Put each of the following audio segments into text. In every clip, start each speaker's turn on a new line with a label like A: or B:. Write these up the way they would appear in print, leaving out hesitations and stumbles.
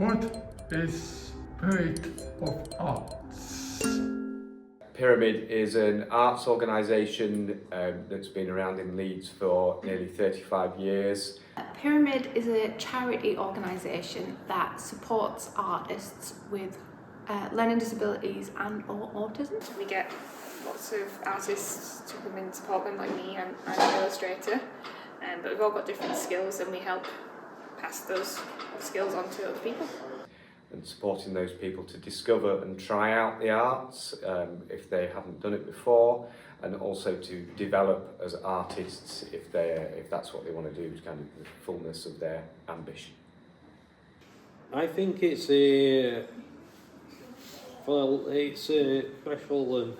A: What is Pyramid of Arts?
B: Pyramid is an arts organisation that's been around in Leeds for nearly 35 years.
C: Pyramid is a charity organisation that supports artists with learning disabilities and or autism.
D: We get lots of artists to come in and support them, like me. I'm an illustrator, but we've all got different skills and we help pass those skills on to other people.
B: And supporting those people to discover and try out the arts if they haven't done it before, and also to develop as artists if that's what they want to do, kind of the fullness of their ambition.
E: I think it's a special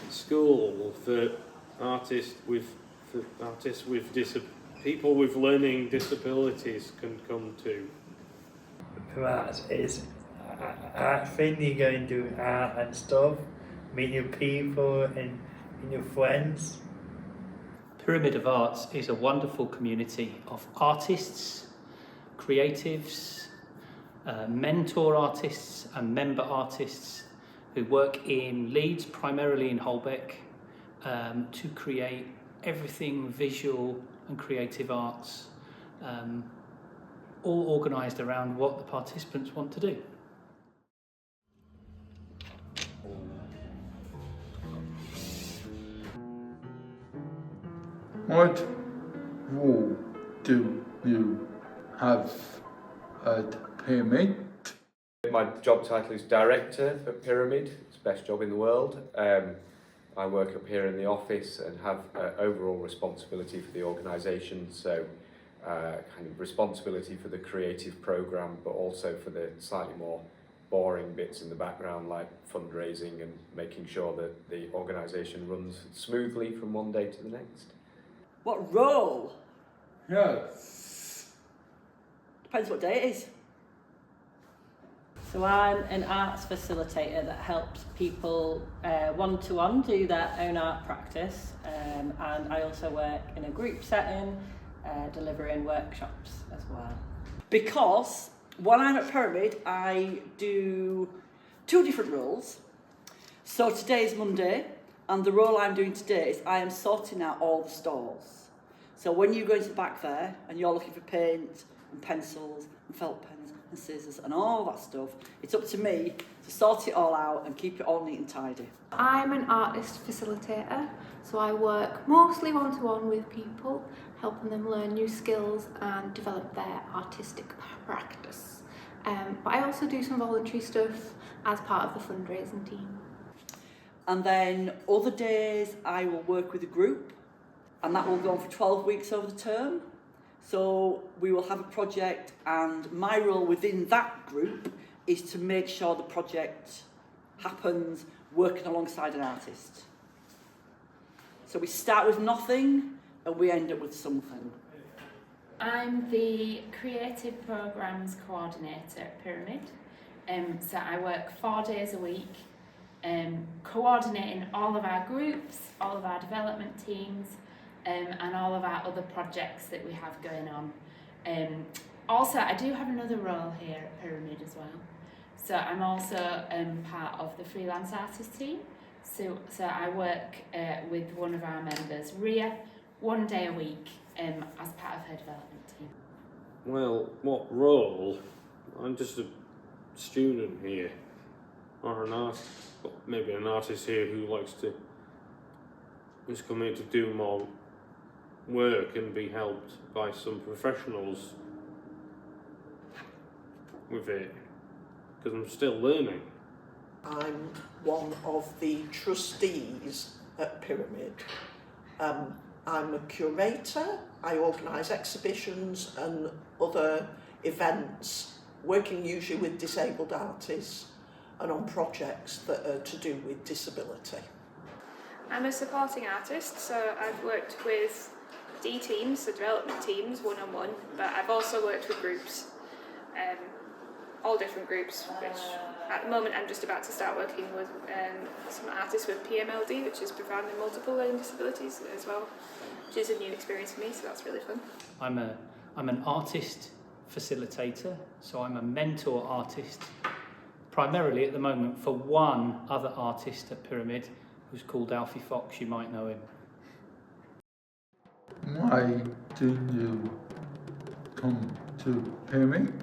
E: school for people with learning disabilities can come to.
F: Arts is art thing. You go and do art and stuff, meet new people and new friends.
G: Pyramid of Arts is a wonderful community of artists, creatives, mentor artists and member artists who work in Leeds, primarily in Holbeck, to create everything visual and creative arts, all organised around what the participants want to do.
A: What role do you have at Pyramid?
B: My job title is Director at Pyramid. It's the best job in the world. I work up here in the office and have overall responsibility for the organisation, so kind of responsibility for the creative programme, but also for the slightly more boring bits in the background, like fundraising and making sure that the organisation runs smoothly from one day to the next.
H: What role?
A: Yes.
H: Depends what day it is.
I: So I'm an arts facilitator that helps people one-to-one do their own art practice, and I also work in a group setting, delivering workshops as well.
H: Because when I'm at Pyramid, I do 2 different roles. So today is Monday, and the role I'm doing today is I am sorting out all the stalls. So when you go into the back there and you're looking for paint and pencils and felt pens and scissors and all that stuff, it's up to me to sort it all out and keep it all neat and tidy.
C: I'm an artist facilitator, so I work mostly one-to-one with people, helping them learn new skills and develop their artistic practice. But I also do some voluntary stuff as part of the fundraising team.
H: And then other days I will work with a group, and that will go on for 12 weeks over the term. So we will have a project, and my role within that group is to make sure the project happens working alongside an artist. So we start with nothing and we end up with something.
J: I'm the Creative Programmes Coordinator at Pyramid. So I work 4 days a week, coordinating all of our groups, all of our development teams, and all of our other projects that we have going on. Also, I do have another role here at Pyramid as well. So I'm also part of the freelance artist team. So I work with one of our members, Ria, 1 day a week as part of her development team.
E: Well, what role? I'm just a student here, or an artist, maybe an artist here who likes to just come here to do more work and be helped by some professionals with it, because I'm still learning.
K: I'm one of the trustees at Pyramid. I'm a curator. I organise exhibitions and other events, working usually with disabled artists and on projects that are to do with disability.
D: I'm a supporting artist, so I've worked with D teams, so development teams, one-on-one, but I've also worked with groups, all different groups, which at the moment I'm just about to start working with some artists with PMLD, which is profound and multiple learning disabilities as well, which is a new experience for me, so that's really fun.
G: I'm an artist facilitator, so I'm a mentor artist, primarily at the moment for one other artist at Pyramid who's called Alfie Fox. You might know him.
A: Why do you come to Pyramid?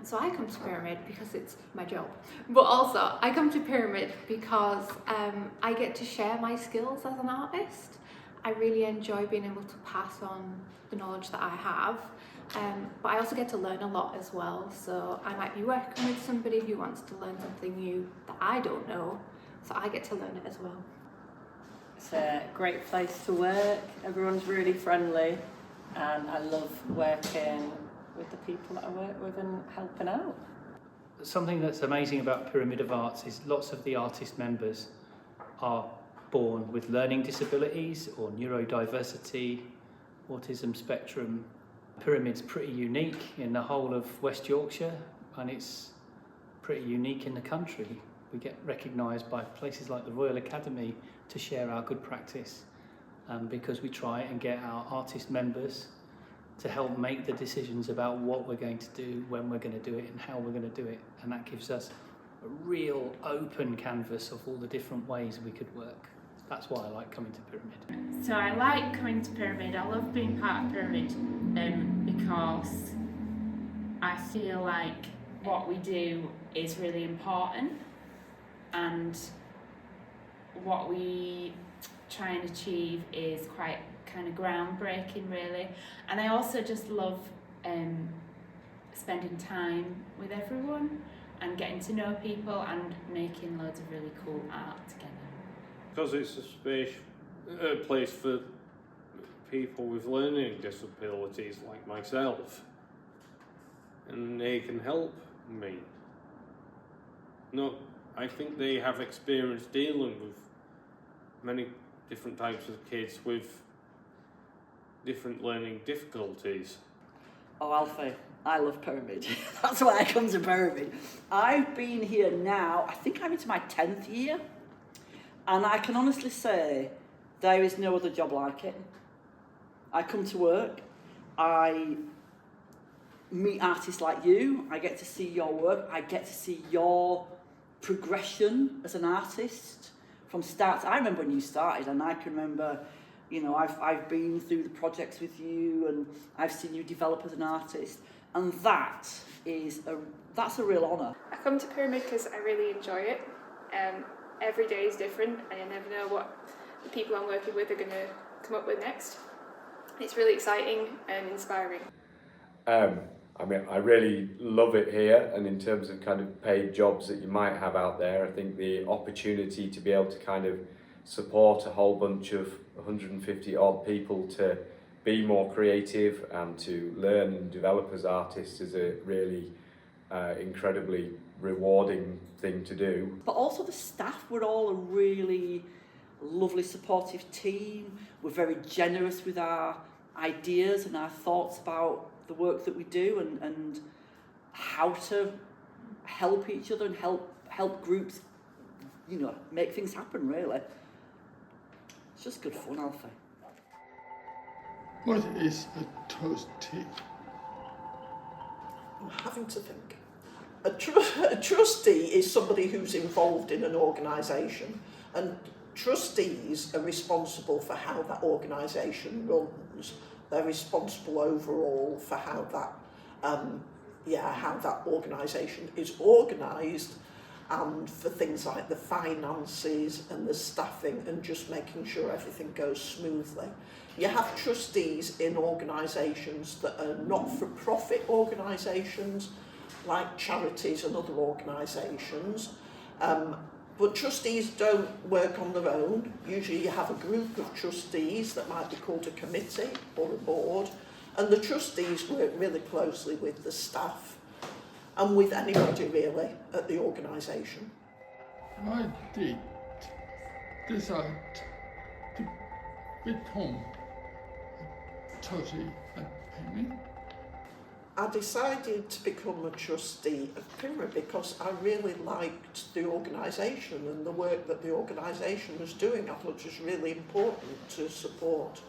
C: So I come to Pyramid because it's my job, but also I come to Pyramid because I get to share my skills as an artist. I really enjoy being able to pass on the knowledge that I have, but I also get to learn a lot as well. So I might be working with somebody who wants to learn something new that I don't know, so I get to learn it as well.
I: It's a great place to work, everyone's really friendly, and I love working with the people that I work with and helping out.
G: Something that's amazing about Pyramid of Arts is lots of the artist members are born with learning disabilities or neurodiversity, autism spectrum. Pyramid's pretty unique in the whole of West Yorkshire, and it's pretty unique in the country. We get recognised by places like the Royal Academy to share our good practice, because we try and get our artist members to help make the decisions about what we're going to do, when we're going to do it and how we're going to do it, and that gives us a real open canvas of all the different ways we could work. That's why I like coming to Pyramid.
J: So I like coming to Pyramid. I love being part of Pyramid because I feel like what we do is really important, and what we try and achieve is quite kind of groundbreaking, really. And I also just love spending time with everyone and getting to know people and making loads of really cool art together.
E: Because it's a place for people with learning disabilities like myself, and they can help me. No, I think they have experience dealing with many different types of kids with different learning difficulties.
H: Oh, Alfie, I love Pyramid. That's why I come to Pyramid. I've been here now, I think I'm into my 10th year, and I can honestly say there is no other job like it. I come to work, I meet artists like you, I get to see your work, I get to see your progression as an artist from start. I remember when you started, and I can remember, you know, I've been through the projects with you, and I've seen you develop as an artist, and that's a real honour.
D: I come to Pyramid because I really enjoy it. Every day is different, and you never know what the people I'm working with are going to come up with next. It's really exciting and inspiring.
B: I mean, I really love it here, and in terms of kind of paid jobs that you might have out there, I think the opportunity to be able to kind of support a whole bunch of 150 odd people to be more creative and to learn and develop as artists is a really incredibly rewarding thing to do.
H: But also the staff, we're all a really lovely supportive team. We're very generous with our ideas and our thoughts about the work that we do, and how to help each other and help groups, you know, make things happen, really. It's just good fun, Alfie.
A: What is a trustee?
K: I'm having to think. A trustee is somebody who's involved in an organisation, and trustees are responsible for how that organisation runs. They're responsible overall for how that organisation is organised, and for things like the finances and the staffing and just making sure everything goes smoothly. You have trustees in organisations that are not-for-profit organisations, like charities and other organisations, but trustees don't work on their own. Usually you have a group of trustees that might be called a committee or a board, and the trustees work really closely with the staff and with anybody really at the organisation.
A: Why did decide to become a trustee at Pyramid?
K: I decided to become a trustee of Pyramid because I really liked the organisation and the work that the organisation was doing. I thought it was really important to support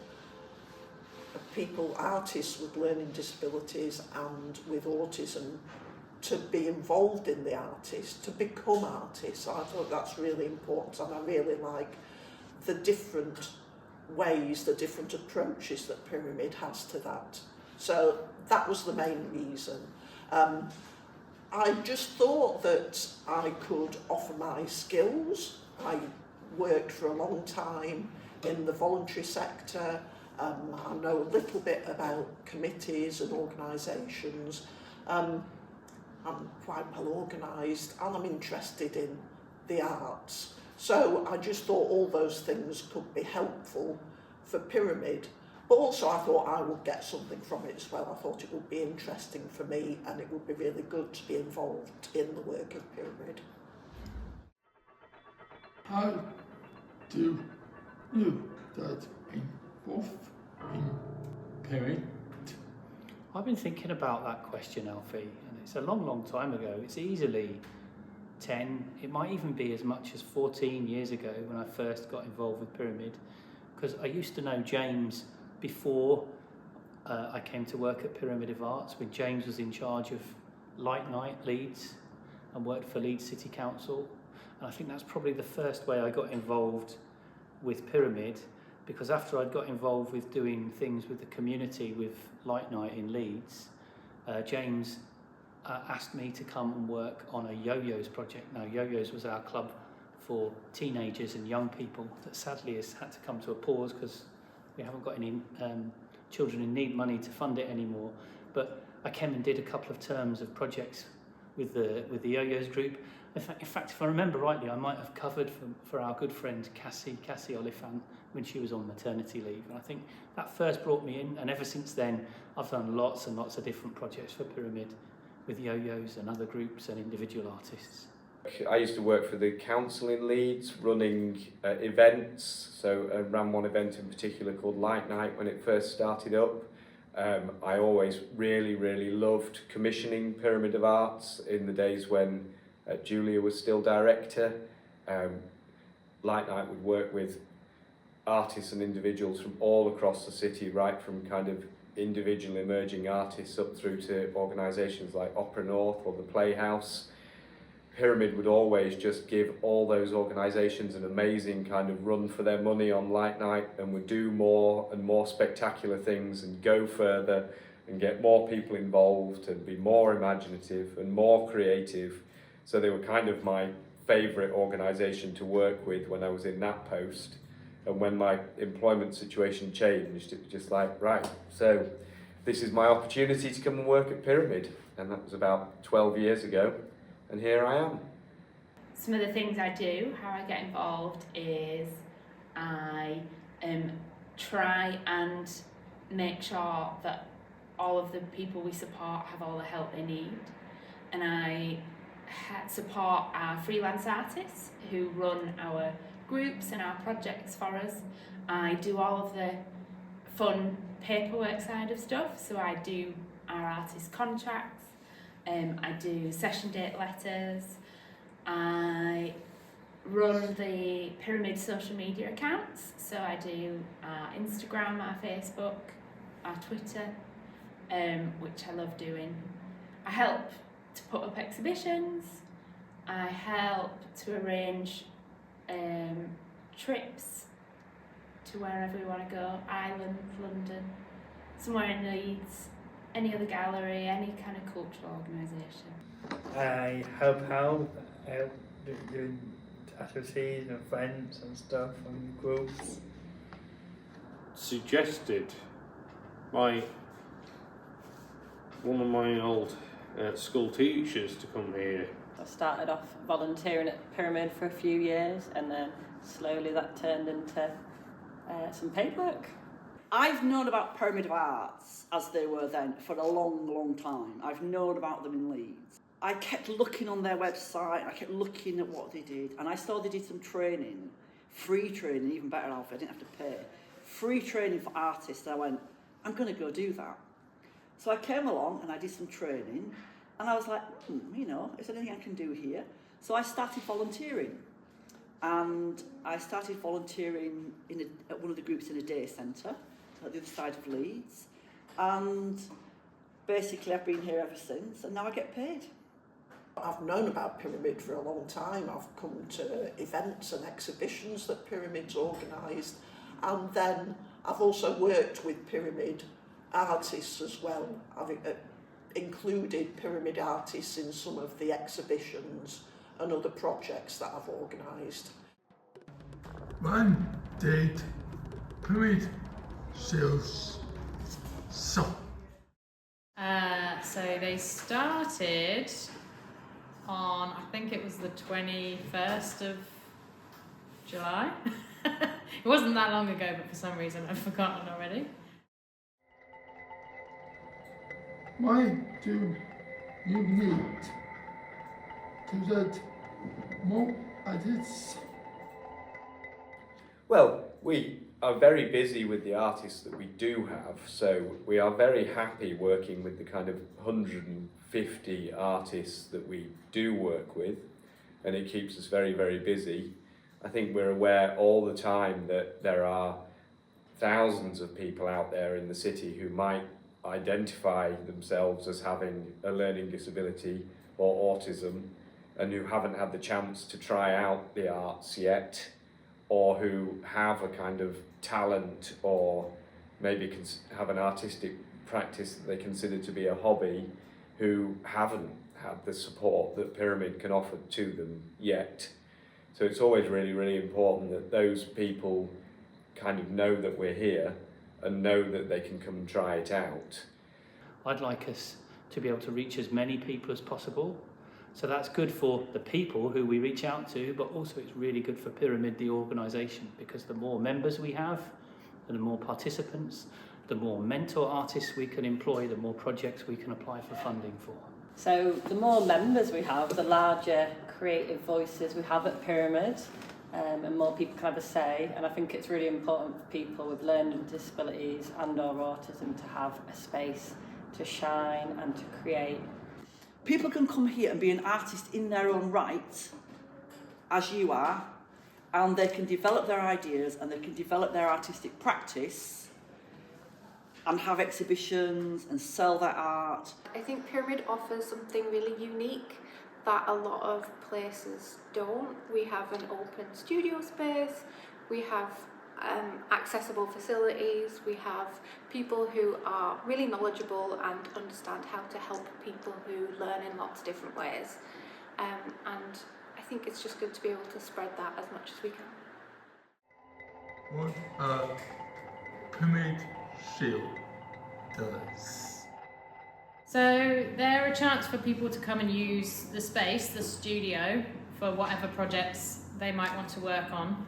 K: people, artists with learning disabilities and with autism, to be involved in the artists, to become artists. I thought that's really important, and I really like the different ways, the different approaches that Pyramid has to that. So that was the main reason. I just thought that I could offer my skills. I worked for a long time in the voluntary sector. I know a little bit about committees and organisations. I'm quite well organised and I'm interested in the arts. So I just thought all those things could be helpful for Pyramid. But also I thought I would get something from it as well. I thought it would be interesting for me and it would be really good to be involved in the work of Pyramid.
A: How do you get involved in Pyramid?
G: I've been thinking about that question, Alfie, and it's a long, long time ago. It's easily 10, it might even be as much as 14 years ago when I first got involved with Pyramid, because I used to know James before I came to work at Pyramid of Arts, when James was in charge of Light Night Leeds and worked for Leeds City Council. And I think that's probably the first way I got involved with Pyramid, because after I'd got involved with doing things with the community with Light Night in Leeds, James asked me to come and work on a Yo-Yos project. Now, Yo-Yos was our club for teenagers and young people that sadly has had to come to a pause because we haven't got any children in need money to fund it anymore. But I came and did a couple of terms of projects with the Yo-Yos group. In fact, if I remember rightly, I might have covered for our good friend Cassie Oliphant when she was on maternity leave. And I think that first brought me in, and ever since then, I've done lots and lots of different projects for Pyramid with Yo-Yos and other groups and individual artists.
B: I used to work for the council in Leeds, running events. So I ran one event in particular called Light Night when it first started up. I always really loved commissioning Pyramid of Arts in the days when Julia was still director. Light Night would work with artists and individuals from all across the city, right from kind of individual emerging artists up through to organisations like Opera North or the Playhouse. Pyramid would always just give all those organisations an amazing kind of run for their money on Light Night, and would do more and more spectacular things and go further and get more people involved and be more imaginative and more creative. So they were kind of my favourite organisation to work with when I was in that post. And when my employment situation changed, it was just like, right, so this is my opportunity to come and work at Pyramid. And that was about 12 years ago. And here I am.
J: Some of the things I do, how I get involved, is I try and make sure that all of the people we support have all the help they need. And I support our freelance artists who run our groups and our projects for us. I do all of the fun paperwork side of stuff, so I do our artist contracts, I do session date letters, I run the Pyramid social media accounts, so I do our Instagram, our Facebook, our Twitter, which I love doing. I help to put up exhibitions, I help to arrange trips to wherever we want to go, Ireland, London, somewhere in Leeds, any other gallery, any kind of cultural organisation.
F: I help out doing activities and friends and stuff and groups.
E: Suggested by one of my old school teachers to come here.
I: I started off volunteering at Pyramid for a few years, and then slowly that turned into some paperwork.
H: I've known about Pyramid of Arts, as they were then, for a long time. I've known about them in Leeds. I kept looking on their website, I kept looking at what they did, and I saw they did some training, free training, even better, Alfie, I didn't have to pay. Free training for artists, and I went, I'm going to go do that. So I came along and I did some training, and I was like, is there anything I can do here? So I started volunteering. And I started volunteering at one of the groups in a day centre, at the other side of Leeds, and basically I've been here ever since, and now I get paid.
K: I've known about Pyramid for a long time. I've come to events and exhibitions that Pyramid's organised, and then I've also worked with Pyramid artists as well. I've included Pyramid artists in some of the exhibitions and other projects that I've organised.
A: When did Pyramid sales stop?
L: So they started on, I think it was the 21st of July. It wasn't that long ago, but for some reason I've forgotten already.
A: Why do you need to get more artists?
B: Well, we are very busy with the artists that we do have, so we are very happy working with the kind of 150 artists that we do work with, and it keeps us very, very busy. I think we're aware all the time that there are thousands of people out there in the city who might identify themselves as having a learning disability or autism, and who haven't had the chance to try out the arts yet, or who have a kind of talent or maybe have an artistic practice that they consider to be a hobby, who haven't had the support that Pyramid can offer to them yet. So it's always really, really important that those people kind of know that we're here and know that they can come and try it out.
G: I'd like us to be able to reach as many people as possible. So that's good for the people who we reach out to, but also it's really good for Pyramid, the organisation, because the more members we have, and the more participants, the more mentor artists we can employ, the more projects we can apply for funding for.
I: So the more members we have, the larger creative voices we have at Pyramid, and more people can have a say. And I think it's really important for people with learning disabilities and or autism to have a space to shine and to create.
H: People can come here and be an artist in their own right, as you are, and they can develop their ideas and they can develop their artistic practice and have exhibitions and sell their art.
C: I think Pyramid offers something really unique that a lot of places don't. We have an open studio space, we have accessible facilities, we have people who are really knowledgeable and understand how to help people who learn in lots of different ways. And I think it's just good to be able to spread that as much as we can.
A: What Pyramid Shield does?
L: So they're a chance for people to come and use the space, the studio, for whatever projects they might want to work on.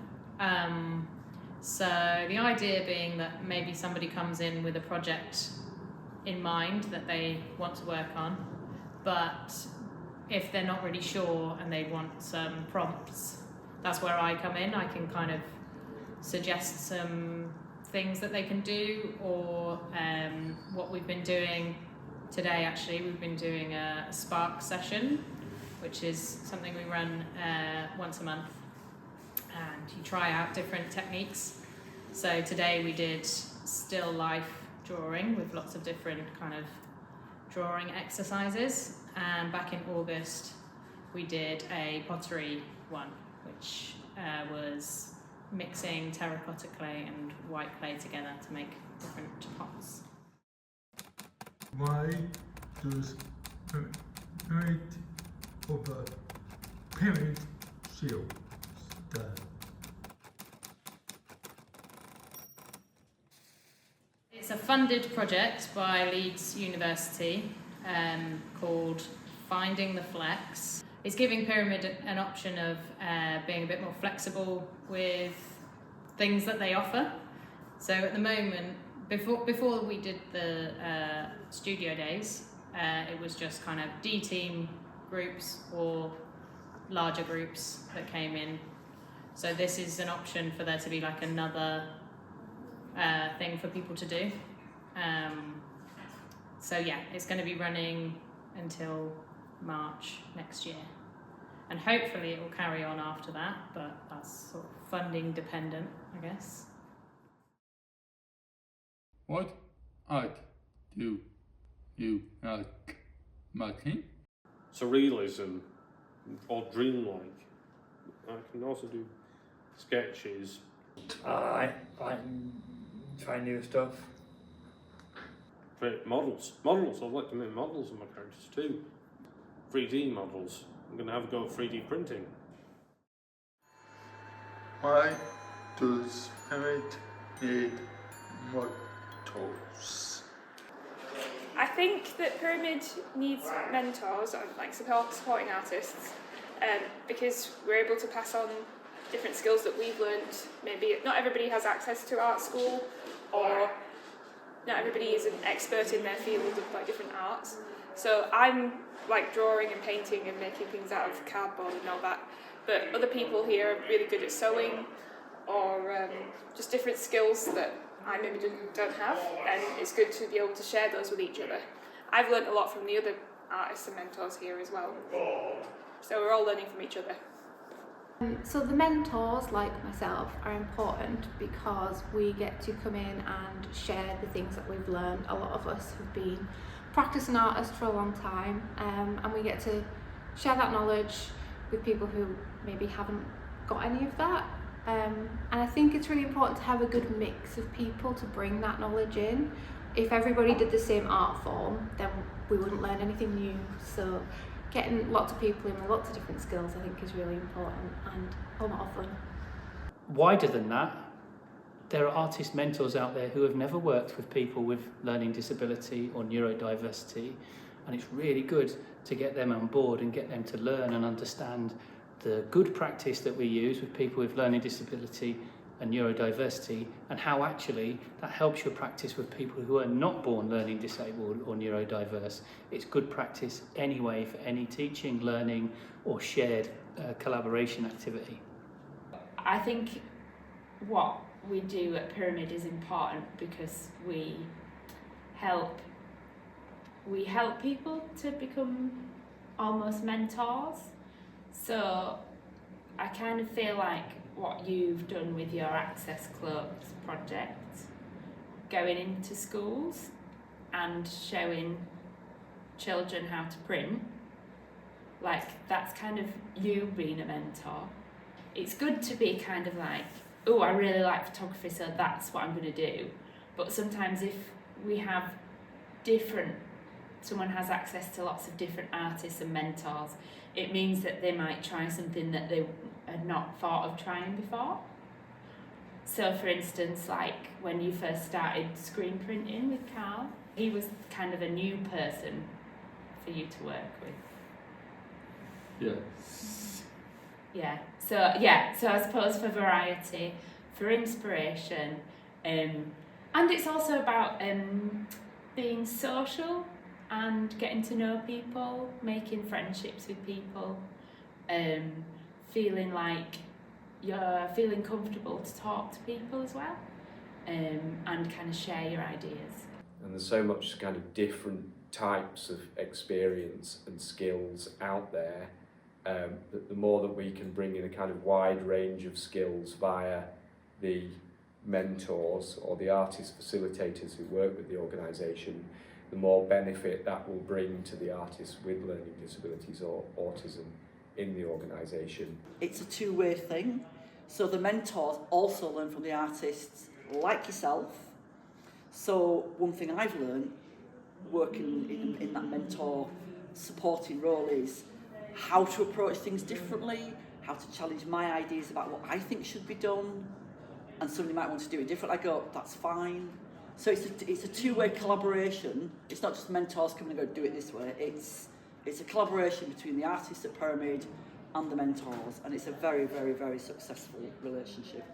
L: So the idea being that maybe somebody comes in with a project in mind that they want to work on, but if they're not really sure and they want some prompts, that's where I come in. I can kind of suggest some things that they can do, or what we've been doing today. Actually, we've been doing a Spark session, which is something we run once a month, and you try out different techniques. So today we did still life drawing with lots of different kind of drawing exercises, and back in August we did a pottery one, which was mixing terracotta clay and white clay together to make different pots.
A: Why does Pyramid offer Pyramid Shield stand?
L: It's a funded project by Leeds University called Finding the Flex. It's giving Pyramid an option of being a bit more flexible with things that they offer. So at the moment, before we did the studio days, it was just kind of D-team groups or larger groups that came in. So this is an option for there to be like another thing for people to do. So yeah, it's going to be running until March next year, and hopefully it will carry on after that, but that's sort of funding dependent, I guess.
A: What art do you like making?
E: Surrealism or dreamlike. I can also do sketches.
F: I like try new stuff.
E: Create models. I'd like to make models of my characters too. 3D models. I'm going to have a go at 3D printing.
A: Why does Pyramid need mentors?
D: I think that Pyramid needs mentors, or like supporting artists, because we're able to pass on different skills that we've learned. Maybe not everybody has access to art school, or not everybody is an expert in their field of like different arts. So I'm like drawing and painting and making things out of cardboard and all that, but other people here are really good at sewing, or just different skills that I maybe don't have, and it's good to be able to share those with each other. I've learned a lot from the other artists and mentors here as well, so we're all learning from each other.
C: So the mentors, like myself, are important because we get to come in and share the things that we've learned. A lot of us have been practicing artists for a long time, and we get to share that knowledge with people who maybe haven't got any of that. And I think it's really important to have a good mix of people to bring that knowledge in. If everybody did the same art form, then we wouldn't learn anything new. So getting lots of people in with lots of different skills, I think, is really important and a lot of fun.
G: Wider than that, there are artist mentors out there who have never worked with people with learning disability or neurodiversity, and it's really good to get them on board and get them to learn and understand the good practice that we use with people with learning disability and neurodiversity, and how actually that helps your practice with people who are not born learning disabled or neurodiverse. It's good practice anyway for any teaching, learning or shared collaboration activity.
J: I think what we do at Pyramid is important because we help people to become almost mentors. So I kind of feel like what you've done with your Access Clothes project, going into schools and showing children how to print, like that's kind of you being a mentor. It's good to be kind of like, oh, I really like photography, so that's what I'm going to do. But sometimes if we have someone has access to lots of different artists and mentors, it means that they might try something that they had not thought of trying before. So for instance, like when you first started screen printing with Carl, he was kind of a new person for you to work with. So I suppose for variety, for inspiration, and it's also about being social and getting to know people, making friendships with people, feeling like you're feeling comfortable to talk to people as well, and kind of share your ideas.
B: And there's so much kind of different types of experience and skills out there, that the more that we can bring in a kind of wide range of skills via the mentors or the artist facilitators who work with the organisation, the more benefit that will bring to the artists with learning disabilities or autism in the organisation.
H: It's a two-way thing. So the mentors also learn from the artists like yourself. So one thing I've learned working in that mentor supporting role is how to approach things differently, how to challenge my ideas about what I think should be done, and somebody might want to do it different. I go, that's fine. So it's a two-way collaboration. It's not just mentors coming and go, do it this way. It's a collaboration between the artists at Pyramid and the mentors, and it's a very, very, very successful relationship.